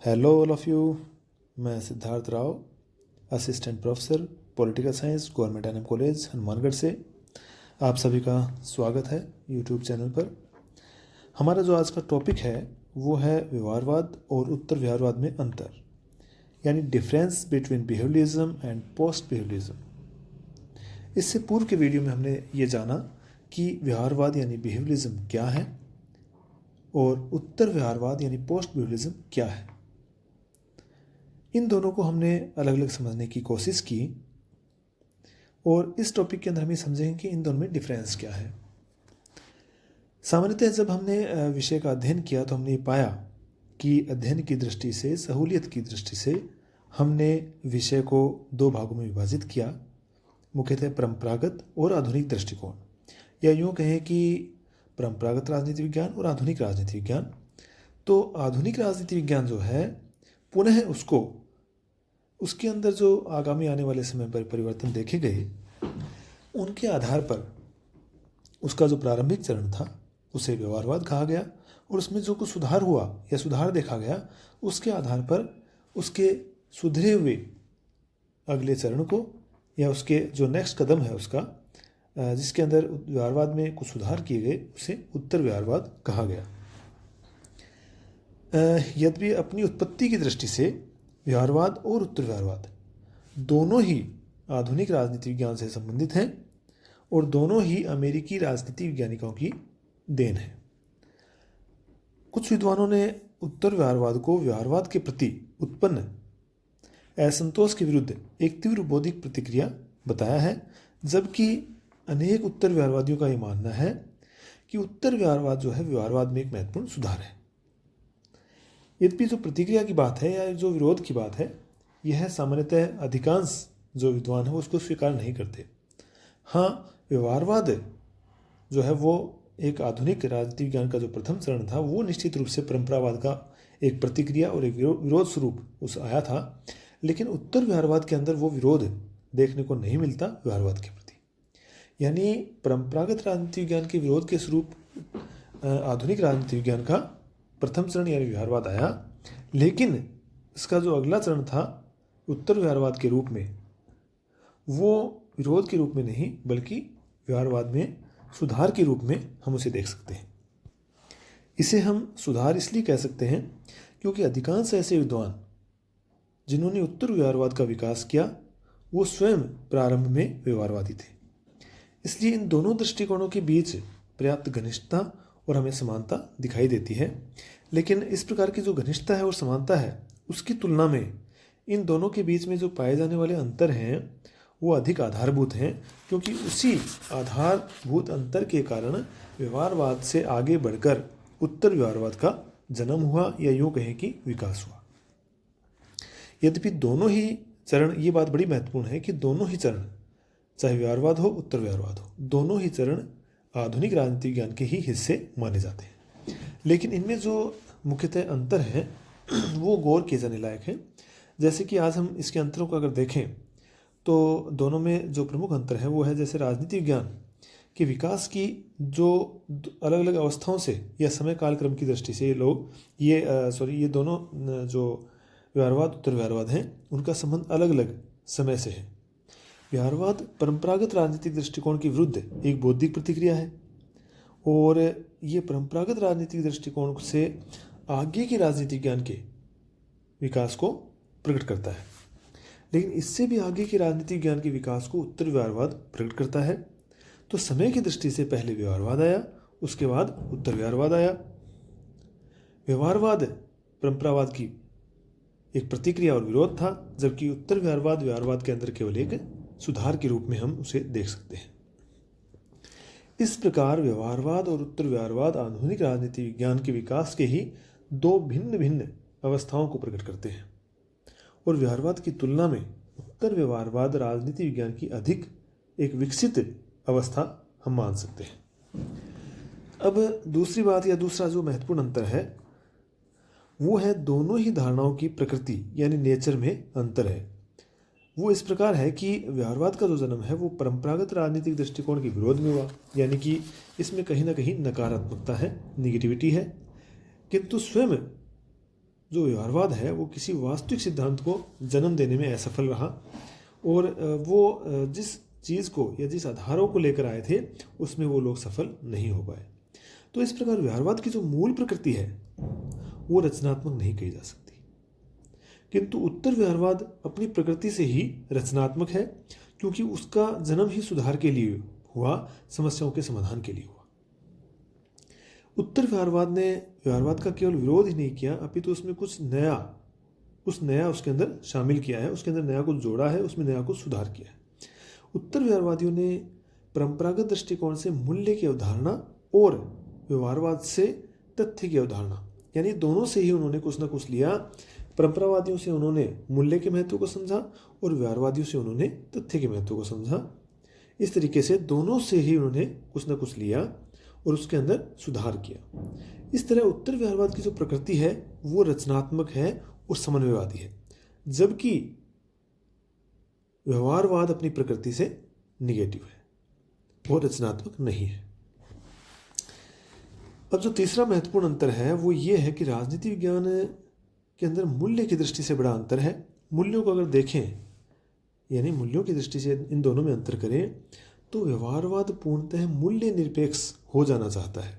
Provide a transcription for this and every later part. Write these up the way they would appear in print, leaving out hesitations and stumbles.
Hello all of you. मैं Siddharth Rao, assistant professor political science, government NM college Hanumangarh से आप सभी का स्वागत है यूट्यूब चैनल पर। हमारा जो आज का टॉपिक है वो है व्यवहारवाद और उत्तर व्यवहारवाद में अंतर, यानी difference between behaviourism and post behaviourism. इससे पूर्व के वीडियो में हमने ये जाना कि व्यवहारवाद यानी बिहेवियरिज्म क्या है और उत्तर व्यवहारवाद यानी पोस्ट बिहेवियरिज्म क्या है। इन दोनों को हमने अलग अलग समझने की कोशिश की और इस टॉपिक के अंदर हम ये समझेंगे कि इन दोनों में डिफरेंस क्या है। सामान्यतः जब हमने विषय का अध्ययन किया तो हमने पाया कि अध्ययन की दृष्टि से, सहूलियत की दृष्टि से हमने विषय को दो भागों में विभाजित किया, मुख्यतः परंपरागत और आधुनिक दृष्टिकोण, या यूँ कहें कि परंपरागत राजनीति विज्ञान और आधुनिक राजनीति विज्ञान। तो आधुनिक राजनीति विज्ञान जो है पुनः उसके अंदर जो आगामी आने वाले समय पर परिवर्तन देखे गए उनके आधार पर उसका जो प्रारंभिक चरण था उसे व्यवहारवाद कहा गया, और उसमें जो कुछ सुधार हुआ या सुधार देखा गया उसके आधार पर उसके सुधरे हुए अगले चरण को या उसके जो नेक्स्ट कदम है उसका, जिसके अंदर व्यवहारवाद में कुछ सुधार किए गए, उसे उत्तर व्यवहारवाद कहा गया। यद्यपि अपनी उत्पत्ति की दृष्टि से व्यवहारवाद और उत्तर व्यवहारवाद दोनों ही आधुनिक राजनीति विज्ञान से संबंधित हैं और दोनों ही अमेरिकी राजनीति वैज्ञानिकों की देन है। कुछ विद्वानों ने उत्तर व्यवहारवाद को व्यवहारवाद के प्रति उत्पन्न असंतोष के विरुद्ध एक तीव्र बौद्धिक प्रतिक्रिया बताया है, जबकि अनेक उत्तर व्यवहारवादियों का यह मानना है कि उत्तर व्यवहारवाद जो है व्यवहारवाद में एक महत्वपूर्ण सुधार है। यद्यपि जो प्रतिक्रिया की बात है या जो विरोध की बात है, यह सामान्यतः अधिकांश जो विद्वान है उसको स्वीकार नहीं करते। हाँ, व्यवहारवाद जो है वो एक आधुनिक राजनीति विज्ञान का जो प्रथम चरण था वो निश्चित रूप से परंपरावाद का एक प्रतिक्रिया और एक विरोध स्वरूप उस आया था, लेकिन उत्तर व्यवहारवाद के अंदर वो विरोध देखने को नहीं मिलता व्यवहारवाद के प्रति। यानी परंपरागत राजनीति विज्ञान के विरोध के स्वरूप आधुनिक राजनीति विज्ञान का प्रथम चरण यानी व्यवहारवाद आया, लेकिन इसका जो अगला चरण था उत्तर व्यवहारवाद के रूप में, वो विरोध के रूप में नहीं बल्कि व्यवहारवाद में सुधार के रूप में हम उसे देख सकते हैं। इसे हम सुधार इसलिए कह सकते हैं क्योंकि अधिकांश ऐसे विद्वान जिन्होंने उत्तर व्यवहारवाद का विकास किया वो स्वयं प्रारंभ में व्यवहारवादी थे। इसलिए इन दोनों दृष्टिकोणों के बीच पर्याप्त घनिष्ठता और हमें समानता दिखाई देती है, लेकिन इस प्रकार की जो घनिष्ठता है और समानता है उसकी तुलना में इन दोनों के बीच में जो पाए जाने वाले अंतर हैं वो अधिक आधारभूत हैं, क्योंकि उसी आधारभूत अंतर के कारण व्यवहारवाद से आगे बढ़कर उत्तर व्यवहारवाद का जन्म हुआ, या यूँ कहें कि विकास हुआ। यद्यपि दोनों ही चरण, ये बात बड़ी महत्वपूर्ण है कि दोनों ही चरण, चाहे व्यवहारवाद हो उत्तर व्यवहारवाद हो, दोनों ही चरण आधुनिक राजनीति विज्ञान के ही हिस्से माने जाते हैं। लेकिन इनमें जो मुख्यतः अंतर है वो गौर किए जाने लायक है। जैसे कि आज हम इसके अंतरों को अगर देखें तो दोनों में जो प्रमुख अंतर है वो है, जैसे राजनीति विज्ञान के विकास की जो अलग अलग अवस्थाओं से या समय कालक्रम की दृष्टि से ये दोनों जो व्यवहारवाद उत्तर व्यवहारवाद हैं उनका संबंध अलग अलग समय से है। व्यवहारवाद परंपरागत राजनीतिक दृष्टिकोण के विरुद्ध एक बौद्धिक प्रतिक्रिया है और ये परंपरागत राजनीतिक दृष्टिकोण से आगे के राजनीति विज्ञान के विकास को प्रकट करता है, लेकिन इससे भी आगे के राजनीतिक विज्ञान के विकास को उत्तर व्यवहारवाद प्रकट करता है। तो समय की दृष्टि से पहले व्यवहारवाद आया, उसके बाद उत्तर व्यवहारवाद आया। व्यवहारवाद परंपरावाद की एक प्रतिक्रिया और विरोध था, जबकि उत्तर व्यवहारवाद व्यवहारवाद के अंदर केवल एक सुधार के रूप में हम उसे देख सकते हैं। इस प्रकार व्यवहारवाद और उत्तर व्यवहारवाद आधुनिक राजनीति विज्ञान के विकास के ही दो भिन्न भिन्न अवस्थाओं को प्रकट करते हैं, और व्यवहारवाद की तुलना में उत्तर व्यवहारवाद राजनीति विज्ञान की अधिक एक विकसित अवस्था हम मान सकते हैं। अब दूसरी बात या दूसरा जो महत्वपूर्ण अंतर है वो है दोनों ही धारणाओं की प्रकृति यानी नेचर में अंतर है। वो इस प्रकार है कि व्यवहारवाद का जो जन्म है वो परंपरागत राजनीतिक दृष्टिकोण के विरोध में हुआ, यानी कि इसमें कहीं ना कहीं नकारात्मकता है, निगेटिविटी है, किंतु स्वयं जो व्यवहारवाद है वो किसी वास्तविक सिद्धांत को जन्म देने में असफल रहा और वो जिस चीज़ को या जिस आधारों को लेकर आए थे उसमें वो लोग सफल नहीं हो पाए। तो इस प्रकार व्यवहारवाद की जो मूल प्रकृति है वो रचनात्मक नहीं कही जा सकती, किंतु उत्तर व्यवहारवाद अपनी प्रकृति से ही रचनात्मक है, क्योंकि उसका जन्म ही सुधार के लिए हुआ, समस्याओं के समाधान के लिए हुआ। उत्तर व्यवहारवाद ने व्यवहारवाद का केवल विरोध ही नहीं किया, अपितु उसमें कुछ नया उसके अंदर शामिल किया है, उसके अंदर नया कुछ जोड़ा है, उसमें नया कुछ सुधार किया है। उत्तर व्यवहारवादियों ने परंपरागत दृष्टिकोण से मूल्य की अवधारणा और व्यवहारवाद से तथ्य की अवधारणा, यानी दोनों से ही उन्होंने कुछ ना कुछ लिया। परंपरावादियों से उन्होंने मूल्य के महत्व को समझा और व्यवहारवादियों से उन्होंने तथ्य के महत्व को समझा। इस तरीके से दोनों से ही उन्होंने कुछ ना कुछ लिया और उसके अंदर सुधार किया। इस तरह उत्तर व्यवहारवाद की जो प्रकृति है वो रचनात्मक है और समन्वयवादी है, जबकि व्यवहारवाद अपनी प्रकृति से निगेटिव है और रचनात्मक नहीं है। अब जो तीसरा महत्वपूर्ण अंतर है वो ये है कि राजनीति विज्ञान के अंदर मूल्य की दृष्टि से बड़ा अंतर है। मूल्यों को अगर देखें, यानी मूल्यों की दृष्टि से इन दोनों में अंतर करें, तो व्यवहारवाद पूर्णतः मूल्य निरपेक्ष हो जाना चाहता है।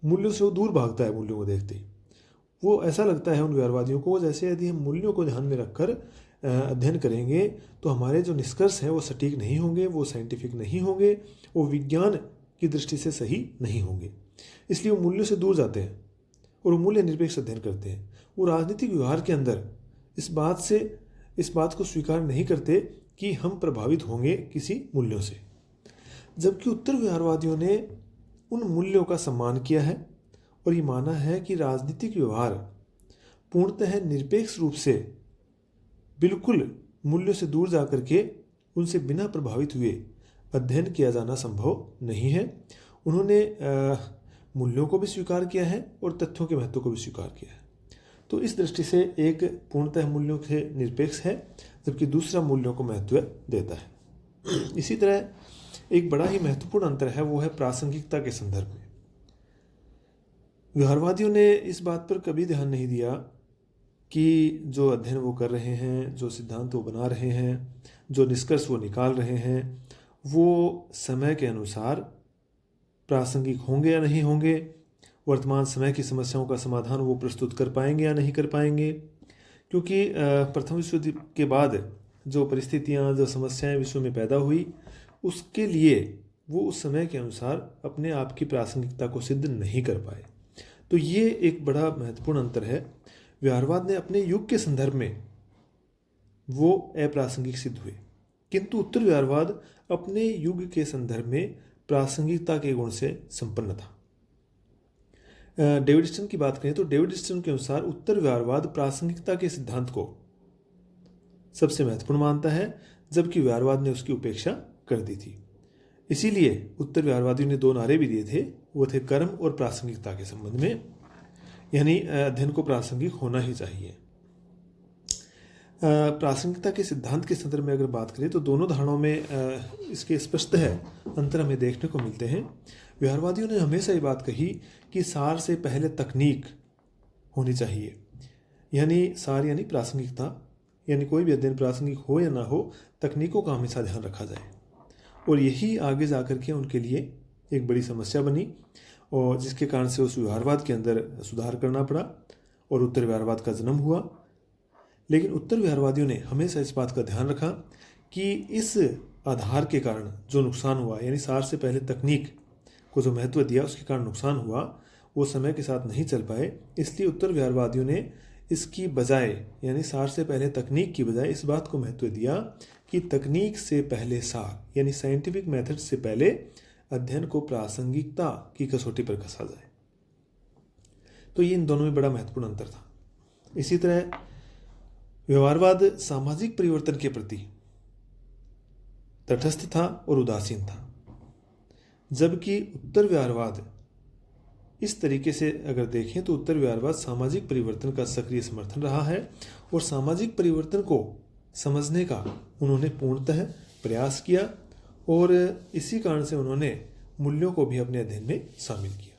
मूल्यों से वो दूर भागता है। मूल्यों को देखते ही वो ऐसा लगता है उन व्यवहारवादियों को जैसे यदि हम मूल्यों को ध्यान में रखकर अध्ययन करेंगे तो हमारे जो निष्कर्ष हैं वो सटीक नहीं होंगे, वो साइंटिफिक नहीं होंगे, वो विज्ञान की दृष्टि से सही नहीं होंगे। इसलिए वो मूल्यों से दूर जाते हैं और वो मूल्य निरपेक्ष अध्ययन करते हैं। वो राजनीतिक व्यवहार के अंदर इस बात को स्वीकार नहीं करते कि हम प्रभावित होंगे किसी मूल्यों से, जबकि उत्तर व्यवहारवादियों ने उन मूल्यों का सम्मान किया है और ये माना है कि राजनीतिक व्यवहार पूर्णतः निरपेक्ष रूप से बिल्कुल मूल्यों से दूर जाकर के उनसे बिना प्रभावित हुए अध्ययन किया जाना संभव नहीं है। उन्होंने मूल्यों को भी स्वीकार किया है और तथ्यों के महत्व को भी स्वीकार किया है। तो इस दृष्टि से एक पूर्णतः मूल्यों से निरपेक्ष है, जबकि दूसरा मूल्यों को महत्व देता है। इसी तरह एक बड़ा ही महत्वपूर्ण अंतर है, वो है प्रासंगिकता के संदर्भ में। व्यवहारवादियों ने इस बात पर कभी ध्यान नहीं दिया कि जो अध्ययन वो कर रहे हैं, जो सिद्धांत वो बना रहे हैं, जो निष्कर्ष वो निकाल रहे हैं, वो समय के अनुसार प्रासंगिक होंगे या नहीं होंगे, वर्तमान समय की समस्याओं का समाधान वो प्रस्तुत कर पाएंगे या नहीं कर पाएंगे। क्योंकि प्रथम विश्व युद्ध के बाद जो परिस्थितियाँ, जो समस्याएं विश्व में पैदा हुई, उसके लिए वो उस समय के अनुसार अपने आप की प्रासंगिकता को सिद्ध नहीं कर पाए। तो ये एक बड़ा महत्वपूर्ण अंतर है। व्यवहारवाद ने अपने युग के संदर्भ में वो अप्रासंगिक सिद्ध हुए, किंतु उत्तर व्यवहारवाद अपने युग के संदर्भ में प्रासंगिकता के गुण से संपन्न था। डेविड स्टर्न की बात करें तो डेविड स्टर्न के अनुसार उत्तर व्यवहारवाद प्रासंगिकता के सिद्धांत को सबसे महत्वपूर्ण मानता है, जबकि व्यवहारवाद ने उसकी उपेक्षा कर दी थी। इसीलिए उत्तर व्यवहारवादियों ने दो नारे भी दिए थे, वो थे कर्म और प्रासंगिकता के संबंध में, यानी अध्ययन को प्रासंगिक होना ही चाहिए। प्रासंगिकता के सिद्धांत के संदर्भ में अगर बात करें तो दोनों धारणाओं में इसके स्पष्ट है अंतर हमें देखने को मिलते हैं। व्यवहारवादियों ने हमेशा ये बात कही कि सार से पहले तकनीक होनी चाहिए, यानी सार यानी प्रासंगिकता, यानी कोई भी अध्ययन प्रासंगिक हो या ना हो, तकनीकों का हमेशा ध्यान रखा जाए। और यही आगे जाकर के उनके लिए एक बड़ी समस्या बनी और जिसके कारण से उस व्यवहारवाद के अंदर सुधार करना पड़ा और उत्तर व्यवहारवाद का जन्म हुआ। लेकिन उत्तर व्यवहारवादियों ने हमेशा इस बात का ध्यान रखा कि इस आधार के कारण जो नुकसान हुआ, यानी सार से पहले तकनीक को जो महत्व दिया उसके कारण नुकसान हुआ, वो समय के साथ नहीं चल पाए। इसलिए उत्तर व्यवहारवादियों ने इसकी बजाय, यानी सार से पहले तकनीक की बजाय इस बात को महत्व दिया कि तकनीक से पहले सार, यानी साइंटिफिक मेथड से पहले अध्ययन को प्रासंगिकता की कसौटी पर कसा जाए। तो ये इन दोनों में बड़ा महत्वपूर्ण अंतर था। इसी तरह व्यवहारवाद सामाजिक परिवर्तन के प्रति तटस्थ था और उदासीन था, जबकि उत्तर व्यवहारवाद इस तरीके से अगर देखें तो उत्तर व्यवहारवाद सामाजिक परिवर्तन का सक्रिय समर्थन रहा है और सामाजिक परिवर्तन को समझने का उन्होंने पूर्णतः प्रयास किया और इसी कारण से उन्होंने मूल्यों को भी अपने अध्ययन में शामिल किया।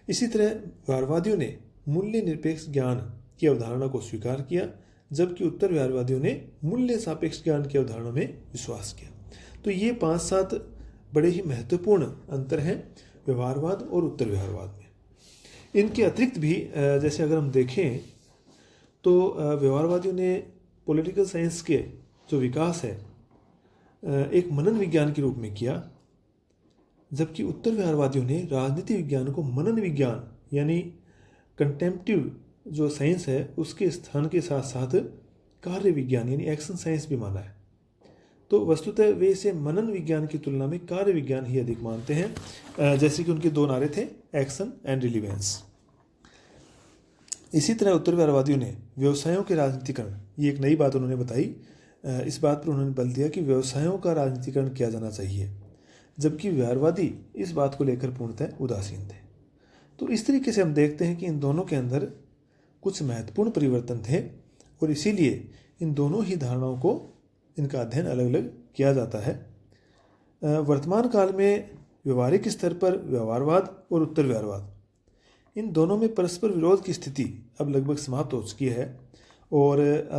इसी तरह व्यवहारवादियों ने मूल्य निरपेक्ष ज्ञान की अवधारणा को स्वीकार किया, जबकि उत्तर व्यवहारवादियों ने मूल्य सापेक्ष ज्ञान की अवधारणा में विश्वास किया। तो ये 5-7 बड़े ही महत्वपूर्ण अंतर हैं व्यवहारवाद और उत्तर व्यवहारवाद में। इनके अतिरिक्त भी जैसे अगर हम देखें तो व्यवहारवादियों ने पॉलिटिकल साइंस के जो विकास है एक मनन विज्ञान के रूप में किया, जबकि उत्तर व्यवहारवादियों ने राजनीति विज्ञान को मनन विज्ञान यानी कंटेम्पटिव जो साइंस है उसके स्थान के साथ साथ कार्य विज्ञान यानी एक्शन साइंस भी माना है। तो वस्तुतः वे इसे मनन विज्ञान की तुलना में कार्य विज्ञान ही अधिक मानते हैं, जैसे कि उनके 2 नारे थे, एक्शन एंड रिलीवेंस। इसी तरह उत्तर व्यवहारवादियों ने व्यवसायों के राजनीतिकरण, ये एक नई बात उन्होंने बताई, इस बात पर उन्होंने बल दिया कि व्यवसायों का राजनीतिकरण किया जाना चाहिए, जबकि व्यवहारवादी इस बात को लेकर पूर्णतः उदासीन थे। तो इस तरीके से हम देखते हैं कि इन दोनों के अंदर कुछ महत्वपूर्ण परिवर्तन थे और इसीलिए इन दोनों ही धारणाओं को इनका अध्ययन अलग अलग किया जाता है। वर्तमान काल में व्यवहारिक स्तर पर व्यवहारवाद और उत्तर व्यवहारवाद इन दोनों में परस्पर विरोध की स्थिति अब लगभग समाप्त हो चुकी है और